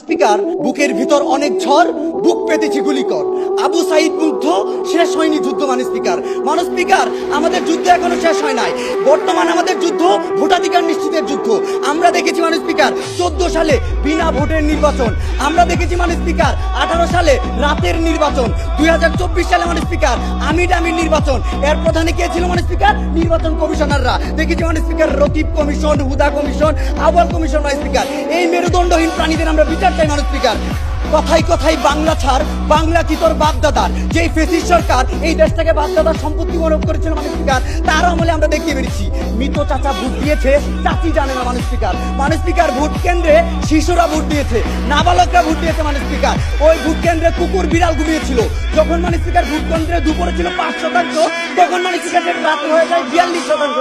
Speaker বুকের ভিতর অনেক ঝড়, বুক পেতেছি গুলিকর। আবু সাইদ মুগ্ধ, শেষ হয়নি যুদ্ধ। মানুষ স্পিকার আমাদের যুদ্ধ এখনো শেষ হয় নাই। বর্তমান আমাদের যুদ্ধ ভোটাধিকার নিশ্চিতের যুদ্ধ। আমরা দেখেছি মানুষ স্পিকার 14 সালে বিনা ভোটের নির্বাচন, আমরা দেখেছি মানুষ স্পিকার 18 সালে রাতের নির্বাচন, 2024 সালে মানুষ স্পিকার আমির নির্বাচন। এর প্রধানে কে ছিল মানুষ স্পিকার? নির্বাচন কমিশনাররা। দেখেছি মানুষ স্পিকার রকিব কমিশন, হুদা কমিশন, আউয়াল কমিশন। মানুষ স্পিকার এই মেরুদণ্ডহীন প্রাণীদের আমরা বিচার চাই মানুষ স্পিকার। কথাই কথাই বাংলা ছাড়, বাংলা কি তোর বাপদাদার? যেই ফেসিস্ট সরকার এই দেশটাকে বাপদাদার সম্পত্তি মরক করেছিল মানুষ স্পিকার, তার আমলে আমরা দেখতে পেরেছি মৃত চাচা ভোট দিয়েছে, চাচি জানে না মানুষ স্পিকার। ভোট কেন্দ্রে শিশুরা ভোট দিয়েছে, নাবালকরা ভোট দিয়েছে মানুষ স্পিকার। ওই ভোট কেন্দ্রে কুকুর বিড়াল ঘুমিয়েছিল। যখন মানুষ স্পিকার ভোট কেন্দ্রে দুপুরে ছিল 5%, তখন মানুষ স্পিকার রাত হয়ে যায় 42%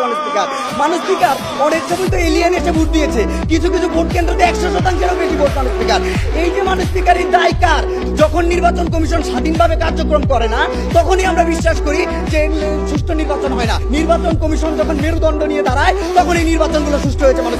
মানুষ স্পিকার। অনেক সময় তো এলিয়েন এসে ভোট দিয়েছে, কিছু কিছু ভোট কেন্দ্রতে 100%-এরও বেশি ভোট মানুষ স্পিকার। এই যে মানুষ স্পিকার দায় কার? যখন নির্বাচন কমিশন স্বাধীনভাবে কার্যক্রম করে না, তখনই আমরা বিশ্বাস করি যে সুষ্ঠু নির্বাচন হয় না। নির্বাচন কমিশন যখন মেরুদণ্ড নিয়ে দাঁড়ায়, তখন এই নির্বাচনগুলো সুষ্ঠু হয়েছে মানুষ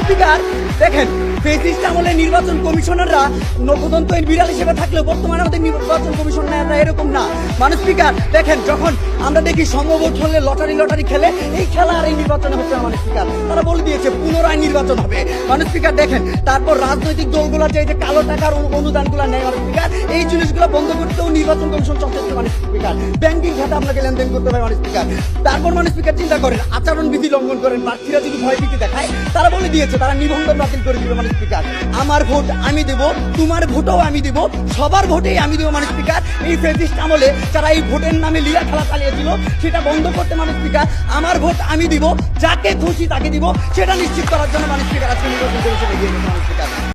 স্পিকার। দেখেন ফেসিস্ট আমলে নির্বাচন কমিশনাররা নবদন্ত বিড়াল হিসেবে থাকলেও বর্তমানে আমাদের নির্বাচন কমিশনাররা এরকম না মানুষ স্পিকার। দেখেন যখন আমরা দেখি সমভোট হলে লটারি খেলে, এই খেলা আর এই নির্বাচনে হচ্ছে না মানুষ স্পিকার। তারা বলে দিয়েছে পুনরায় নির্বাচন হবে মানুষ স্পিকার। দেখেন তারপর রাজনৈতিক দলগুলো যে কালো টাকার অনুদানগুলো নেয় মানুষ স্পিকার, এই জিনিসগুলো বন্ধ করতেও নির্বাচন কমিশন সচেষ্ট মানুষ স্পিকার। ব্যাংকিং খাতে আপনাকে লেনদেন করতে হবে মানুষ স্পিকার। তারপর মানুষ স্পিকার চিন্তা করেন, আচরণ বিধি লঙ্ঘন করেন, প্রার্থীরা যদি ভয়ভীতি দেখায়, তারা বলে দিয়েছে তারা নিবন্ধন বাতিল করে দিবে মানুষ স্পিকার। আমার ভোট আমি দেব, তোমার ভোটও আমি দেব, সবার ভোটেই আমি দেবো মানুষ স্পিকার। এই ফেসিস্ট আমলে যারা এই ভোটের নামে লীলা খেলা চালিয়েছিল, সেটা বন্ধ করতে মানুষ স্পিকার আমার ভোট আমি দিব, যাকে খুশি তাকে দিব, সেটা নিশ্চিত করার জন্য মানুষ স্পিকার আজকে নির্বাচন কমিশনে গিয়ে মানুষ স্পিকার।